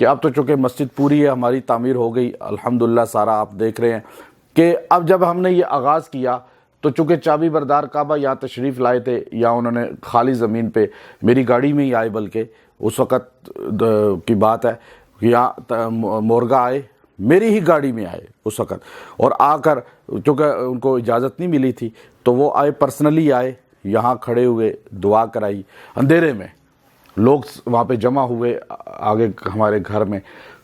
کہ اب تو چونکہ مسجد پوری ہے، ہماری تعمیر ہو گئی الحمدللہ، سارا آپ دیکھ رہے ہیں کہ اب جب ہم نے یہ آغاز کیا تو چونکہ چابی بردار کعبہ یہاں تشریف لائے تھے، یا انہوں نے خالی زمین پہ میری گاڑی میں ہی آئے، بلکہ اس وقت کی بات ہے، یہاں مورگا آئے، میری ہی گاڑی میں آئے اس وقت، اور آ کر چونکہ ان کو اجازت نہیں ملی تھی تو وہ آئے، پرسنلی آئے، یہاں کھڑے ہوئے، دعا کرائی اندھیرے میں، لوگ وہاں پہ جمع ہوئے آگے ہمارے گھر میں،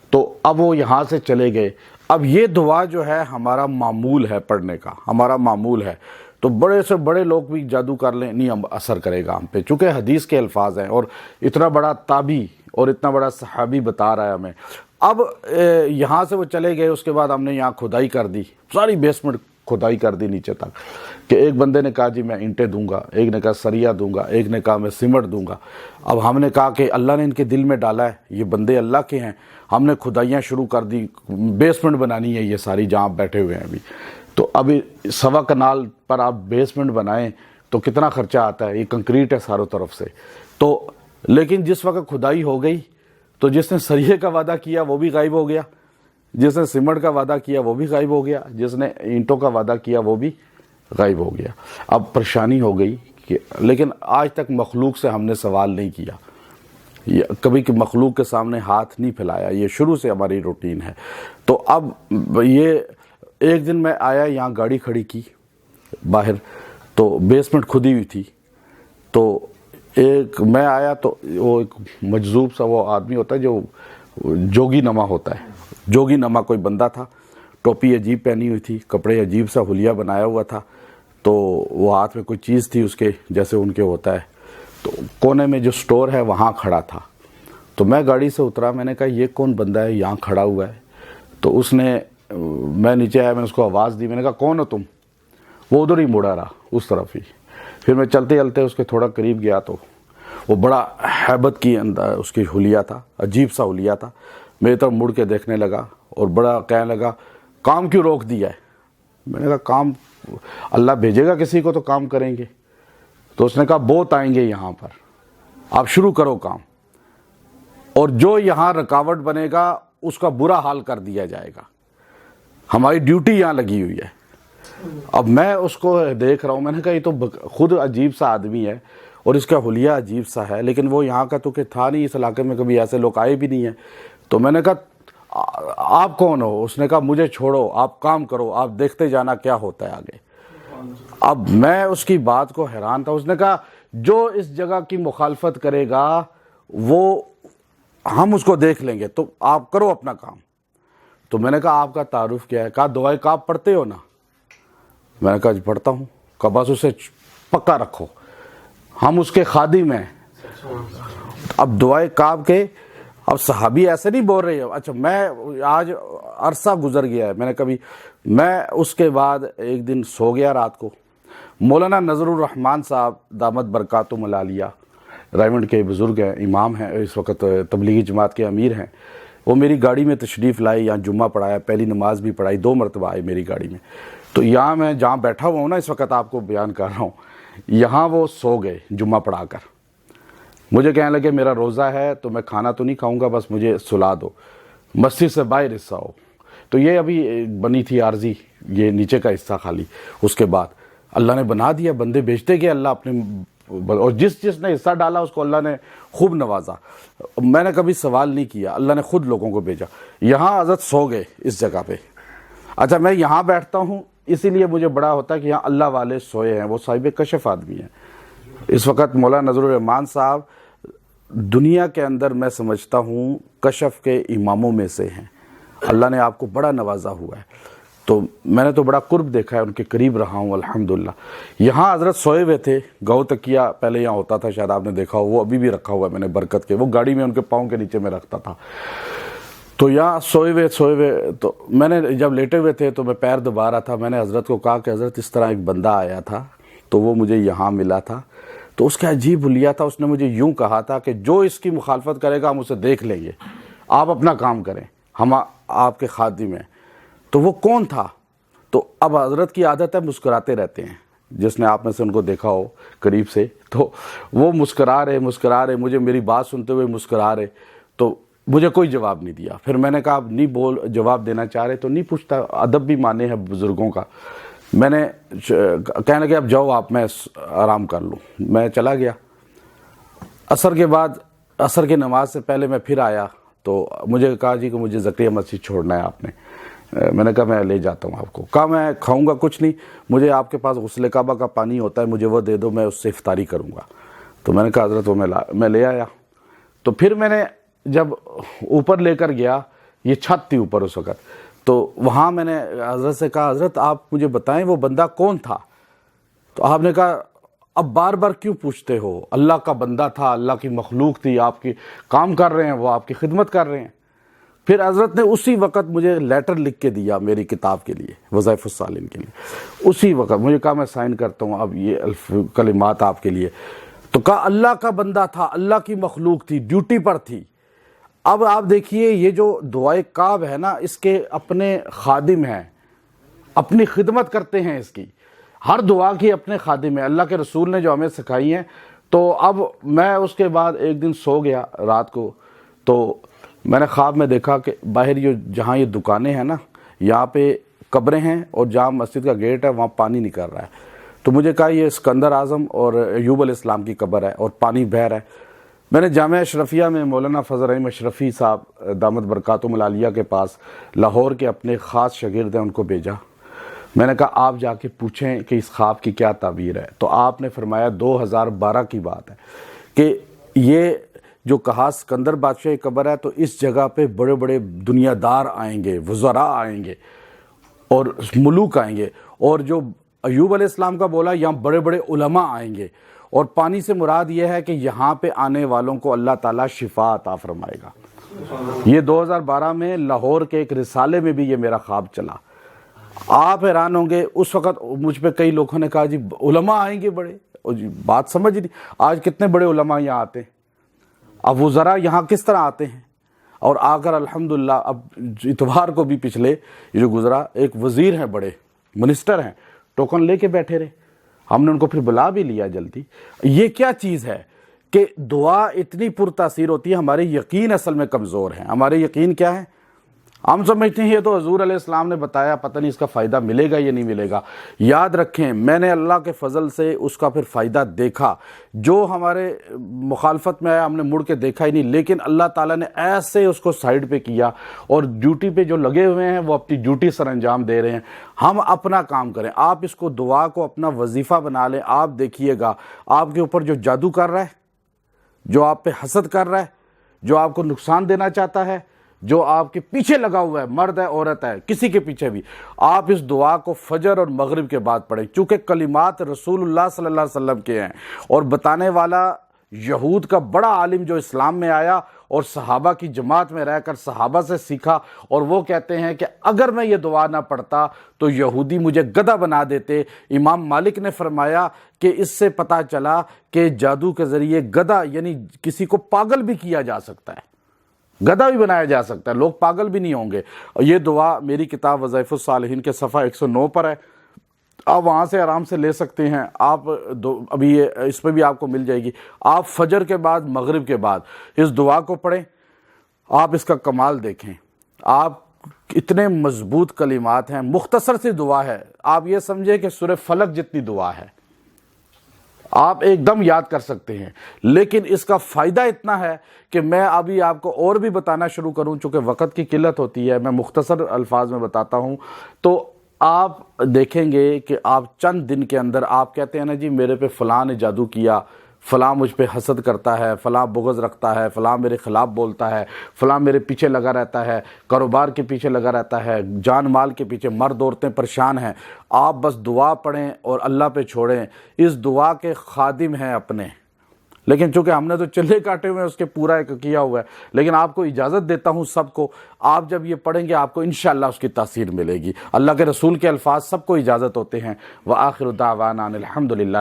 تو اب وہ یہاں سے چلے گئے۔ اب یہ دعا جو ہے ہمارا معمول ہے پڑھنے کا، ہمارا معمول ہے، تو بڑے سے بڑے لوگ بھی جادو کر لیں نہیں اثر کرے گا ہم پہ، چونکہ حدیث کے الفاظ ہیں، اور اتنا بڑا تابعی اور اتنا بڑا صحابی بتا رہا ہے ہمیں۔ اب یہاں سے وہ چلے گئے، اس کے بعد ہم نے یہاں کھدائی کر دی، ساری بیسمنٹ کھدائی کر دی نیچے تک، کہ ایک بندے نے کہا جی میں اینٹیں دوں گا، ایک نے کہا سریا دوں گا، ایک نے کہا میں سیمنٹ دوں گا۔ اب ہم نے کہا کہ اللہ نے ان کے دل میں ڈالا ہے، یہ بندے اللہ کے ہیں، ہم نے کھدائیاں شروع کر دی، بیسمنٹ بنانی ہے یہ ساری جہاں آپ بیٹھے ہوئے ہیں ابھی، تو ابھی 1.25 کنال پر آپ بیسمنٹ بنائیں تو کتنا خرچہ آتا ہے، یہ کنکریٹ ہے چاروں طرف سے، تو لیکن جس وقت کھدائی ہو گئی تو جس نے سریے کا وعدہ کیا وہ بھی غائب ہو گیا، جس نے سیمنٹ کا وعدہ کیا وہ بھی غائب ہو گیا، جس نے اینٹوں کا وعدہ کیا وہ بھی غائب ہو گیا۔ اب پریشانی ہو گئی کہ لیکن آج تک مخلوق سے ہم نے سوال نہیں کیا، کبھی کہ مخلوق کے سامنے ہاتھ نہیں پھیلایا، یہ شروع سے ہماری روٹین ہے۔ تو اب یہ ایک دن میں آیا، یہاں گاڑی کھڑی کی باہر، تو بیسمنٹ کھدی ہوئی تھی، تو ایک میں آیا تو وہ ایک مجذوب سا وہ آدمی ہوتا ہے جو جوگی نما ہوتا ہے، جوگی نما کوئی بندہ تھا، ٹوپی عجیب پہنی ہوئی تھی، کپڑے عجیب سا حلیہ بنایا ہوا تھا، تو وہ ہاتھ میں کوئی چیز تھی اس کے جیسے ان کے ہوتا ہے، تو کونے میں جو سٹور ہے وہاں کھڑا تھا۔ تو میں گاڑی سے اترا، میں نے کہا یہ کون بندہ ہے یہاں کھڑا ہوا ہے؟ تو اس نے، میں نیچے آیا، میں نے اس کو آواز دی، میں نے کہا کون ہو تم؟ وہ ادھر ہی مڑا رہا، اس طرف ہی۔ پھر میں چلتے چلتے اس کے تھوڑا قریب گیا تو وہ بڑا ہیبت کی اندر اس کی حلیہ تھا، عجیب سا حلیہ تھا، میری طرف مڑ کے دیکھنے لگا اور بڑا کہنے لگا کام کیوں روک دیا ہے؟ میں نے کہا کام اللہ بھیجے گا کسی کو تو کام کریں گے۔ تو اس نے کہا بہت آئیں گے یہاں پر، آپ شروع کرو کام، اور جو یہاں رکاوٹ بنے گا اس کا برا حال کر دیا جائے گا، ہماری ڈیوٹی یہاں لگی ہوئی ہے۔ اب میں اس کو دیکھ رہا ہوں، میں نے کہا یہ تو خود عجیب سا آدمی ہے اور اس کا حلیہ عجیب سا ہے، لیکن وہ یہاں کا تو کہ تھا نہیں، اس علاقے میں کبھی ایسے لوگ آئے بھی نہیں ہیں۔ تو میں نے کہا آپ کون ہو؟ اس نے کہا مجھے چھوڑو، آپ کام کرو، آپ دیکھتے جانا کیا ہوتا ہے آگے۔ اب میں اس کی بات کو حیران تھا۔ اس نے کہا جو اس جگہ کی مخالفت کرے گا وہ ہم اس کو دیکھ لیں گے، تو آپ کرو اپنا کام۔ تو میں نے کہا آپ کا تعارف کیا ہے؟ کہا دعائے کعب پڑھتے ہو نا؟ میں نے کہا جی پڑھتا ہوں۔ کہا بس اسے پکا رکھو، ہم اس کے خادم ہیں۔ اب دعائے کعب کے اب صحابی ایسے نہیں بول رہے ہیں۔ اچھا میں آج عرصہ گزر گیا ہے، میں اس کے بعد ایک دن سو گیا رات کو، مولانا نظر الرحمان صاحب دامت برکاتہم العالیہ رائمنڈ کے بزرگ ہیں، امام ہیں، اس وقت تبلیغی جماعت کے امیر ہیں، وہ میری گاڑی میں تشریف لائے، یہاں جمعہ پڑھایا، پہلی نماز بھی پڑھائی، 2 مرتبہ آئے میری گاڑی میں۔ تو یہاں میں جہاں بیٹھا ہوا ہوں نا اس وقت آپ کو بیان کر رہا ہوں، یہاں وہ سو گئے جمعہ پڑھا کر۔ مجھے کہنے لگے میرا روزہ ہے تو میں کھانا تو نہیں کھاؤں گا، بس مجھے سلا دو، مسجد سے باہر حصہ ہو۔ تو یہ ابھی بنی تھی عارضی، یہ نیچے کا حصہ خالی، اس کے بعد اللہ نے بنا دیا، بندے بیچتے گئے اللہ اپنے، اور جس نے حصہ ڈالا اس کو اللہ نے خوب نوازا۔ میں نے کبھی سوال نہیں کیا، اللہ نے خود لوگوں کو بھیجا۔ یہاں حضرت سو گئے اس جگہ پہ۔ اچھا میں یہاں بیٹھتا ہوں، اسی لیے مجھے بڑا ہوتا ہے کہ یہاں اللہ والے سوئے ہیں، وہ صاحب کشف آدمی ہیں۔ اس وقت مولانا نظر الرحمان صاحب دنیا کے اندر میں سمجھتا ہوں کشف کے اماموں میں سے ہیں، اللہ نے آپ کو بڑا نوازا ہوا ہے، تو میں نے تو بڑا قرب دیکھا ہے، ان کے قریب رہا ہوں الحمدللہ۔ یہاں حضرت سوئے ہوئے تھے، گو تکیہ پہلے یہاں ہوتا تھا، شاید آپ نے دیکھا ہو، وہ ابھی بھی رکھا ہوا ہے میں نے برکت کے، وہ گاڑی میں ان کے پاؤں کے نیچے میں رکھتا تھا۔ تو یہاں سوئے ہوئے تو میں نے جب لیٹے ہوئے تھے تو میں پیر دبا رہا تھا، میں نے حضرت کو کہا کہ حضرت اس طرح ایک بندہ آیا تھا تو وہ مجھے یہاں ملا تھا، تو اس کا عجیب حلیہ تھا، اس نے مجھے یوں کہا تھا کہ جو اس کی مخالفت کرے گا ہم اسے دیکھ لیں گے، آپ اپنا کام کریں، ہم آپ کے خادم ہیں۔ تو وہ کون تھا؟ تو اب حضرت کی عادت ہے مسکراتے رہتے ہیں، جس نے آپ میں سے ان کو دیکھا ہو قریب سے، تو وہ مسکرا رہے مجھے میری بات سنتے ہوئے مسکرا رہے۔ تو مجھے کوئی جواب نہیں دیا. پھر میں نے کہا اب نہیں جواب دینا چاہ رہے تو نہیں پوچھتا, ادب بھی مانے ہیں بزرگوں کا. میں نے کہنے لگے اب جاؤ آپ, میں آرام کر لوں. میں چلا گیا. عصر کے بعد, عصر کی نماز سے پہلے میں پھر آیا تو مجھے کہا جی کہ مجھے زکریا مسجد چھوڑنا ہے آپ نے. میں نے کہا میں لے جاتا ہوں آپ کو. کہا میں کھاؤں گا کچھ نہیں, مجھے آپ کے پاس غسل کعبہ کا پانی ہوتا ہے, مجھے وہ دے دو, میں اس سے افطاری کروں گا. تو میں نے کہا حضرت وہ میں لے آیا. تو پھر میں نے جب اوپر لے کر گیا, یہ چھت تھی اوپر اس وقت, تو وہاں میں نے حضرت سے کہا حضرت آپ مجھے بتائیں وہ بندہ کون تھا. تو آپ نے کہا اب بار بار کیوں پوچھتے ہو, اللہ کا بندہ تھا, اللہ کی مخلوق تھی, آپ کی کام کر رہے ہیں, وہ آپ کی خدمت کر رہے ہیں. پھر حضرت نے اسی وقت مجھے لیٹر لکھ کے دیا میری کتاب کے لیے, وظائف الصالحین کے لیے. اسی وقت مجھے کہا میں سائن کرتا ہوں اب یہ کلمات آپ کے لیے. تو کہا اللہ کا بندہ تھا, اللہ کی مخلوق تھی, ڈیوٹی پر تھی. اب آپ دیکھیے یہ جو دعائے کعب ہے نا, اس کے اپنے خادم ہیں, اپنی خدمت کرتے ہیں اس کی. ہر دعا کی اپنے خادم ہیں, اللہ کے رسول نے جو ہمیں سکھائی ہیں. تو اب میں اس کے بعد ایک دن سو گیا رات کو, تو میں نے خواب میں دیکھا کہ باہر جہاں یہ دکانیں ہیں نا, یہاں پہ قبریں ہیں اور جہاں مسجد کا گیٹ ہے وہاں پانی نکل رہا ہے. تو مجھے کہا یہ اسکندر اعظم اور ایوب علیہ السلام کی قبر ہے اور پانی بہہ رہا ہے. میں نے جامعہ اشرفیہ میں مولانا فضل رحیم اشرفی صاحب دامت برکاتہم العالیہ کے پاس لاہور کے اپنے خاص شاگرد ہیں, ان کو بھیجا. میں نے کہا آپ جا کے پوچھیں کہ اس خواب کی کیا تعبیر ہے. تو آپ نے فرمایا 2012 کی بات ہے کہ یہ جو کہا سکندر بادشاہ کی قبر ہے, تو اس جگہ پہ بڑے بڑے دنیا دار آئیں گے, وزراء آئیں گے اور ملوک آئیں گے. اور جو ایوب علیہ السلام کا بولا, یہاں بڑے بڑے علماء آئیں گے. اور پانی سے مراد یہ ہے کہ یہاں پہ آنے والوں کو اللہ تعالیٰ شفا عطا فرمائے گا. یہ 2012 میں لاہور کے ایک رسالے میں بھی یہ میرا خواب چلا. آپ حیران ہوں گے, اس وقت مجھ پہ کئی لوگوں نے کہا جی علماء آئیں گے بڑے, اور جی بات سمجھ نہیں. آج کتنے بڑے علماء یہاں آتے ہیں, اب وزراء یہاں کس طرح آتے ہیں. اور آ کر الحمدللہ اب اتوار کو بھی پچھلے یہ جو گزرا, ایک وزیر ہیں, بڑے منسٹر ہیں, ٹوکن لے کے بیٹھے رہے. ہم نے ان کو پھر بلا بھی لیا جلدی. یہ کیا چیز ہے کہ دعا اتنی پرتاثیر ہوتی ہے. ہمارے یقین اصل میں کمزور ہیں. ہمارے یقین کیا ہے, ہم سمجھتے ہیں یہ تو حضور علیہ السلام نے بتایا, پتہ نہیں اس کا فائدہ ملے گا یا نہیں ملے گا. یاد رکھیں میں نے اللہ کے فضل سے اس کا پھر فائدہ دیکھا. جو ہمارے مخالفت میں آیا ہم نے مڑ کے دیکھا ہی نہیں, لیکن اللہ تعالیٰ نے ایسے اس کو سائیڈ پہ کیا, اور ڈیوٹی پہ جو لگے ہوئے ہیں وہ اپنی ڈیوٹی سر انجام دے رہے ہیں. ہم اپنا کام کریں. آپ اس کو دعا کو اپنا وظیفہ بنا لیں. آپ دیکھیے گا آپ کے اوپر جو جادو کر رہا ہے, جو آپ پہ حسد کر رہا ہے, جو آپ کو نقصان دینا چاہتا ہے, جو آپ کے پیچھے لگا ہوا ہے, مرد ہے عورت ہے, کسی کے پیچھے بھی, آپ اس دعا کو فجر اور مغرب کے بعد پڑھیں. چونکہ کلمات رسول اللہ صلی اللہ علیہ وسلم کے ہیں, اور بتانے والا یہود کا بڑا عالم جو اسلام میں آیا اور صحابہ کی جماعت میں رہ کر صحابہ سے سیکھا. اور وہ کہتے ہیں کہ اگر میں یہ دعا نہ پڑھتا تو یہودی مجھے گدھا بنا دیتے. امام مالک نے فرمایا کہ اس سے پتہ چلا کہ جادو کے ذریعے گدھا یعنی کسی کو پاگل بھی کیا جا سکتا ہے, گدھا بھی بنایا جا سکتا ہے, لوگ پاگل بھی نہیں ہوں گے. یہ دعا میری کتاب وظائف الصالحین کے صفحہ 109 پر ہے, آپ وہاں سے آرام سے لے سکتے ہیں. آپ ابھی اس پہ بھی آپ کو مل جائے گی. آپ فجر کے بعد مغرب کے بعد اس دعا کو پڑھیں, آپ اس کا کمال دیکھیں. آپ اتنے مضبوط کلمات ہیں, مختصر سی دعا ہے. آپ یہ سمجھیں کہ سورہ فلق جتنی دعا ہے, آپ ایک دم یاد کر سکتے ہیں. لیکن اس کا فائدہ اتنا ہے کہ میں ابھی آپ کو اور بھی بتانا شروع کروں, چونکہ وقت کی قلت ہوتی ہے, میں مختصر الفاظ میں بتاتا ہوں. تو آپ دیکھیں گے کہ آپ چند دن کے اندر, آپ کہتے ہیں نا جی میرے پہ فلاں نے جادو کیا, فلاں مجھ پہ حسد کرتا ہے, فلاں بغض رکھتا ہے, فلاں میرے خلاف بولتا ہے, فلاں میرے پیچھے لگا رہتا ہے, کاروبار کے پیچھے لگا رہتا ہے, جان مال کے پیچھے, مرد عورتیں پریشان ہیں. آپ بس دعا پڑھیں اور اللہ پہ چھوڑیں. اس دعا کے خادم ہیں اپنے, لیکن چونکہ ہم نے تو چلے کاٹے ہوئے ہیں, اس کے پورا ایک کیا ہوا ہے. لیکن آپ کو اجازت دیتا ہوں سب کو, آپ جب یہ پڑھیں گے آپ کو انشاءاللہ اس کی تاثیر ملے گی. اللہ کے رسول کے الفاظ سب کو اجازت ہوتے ہیں. وآخر دعوانا الحمدللہ.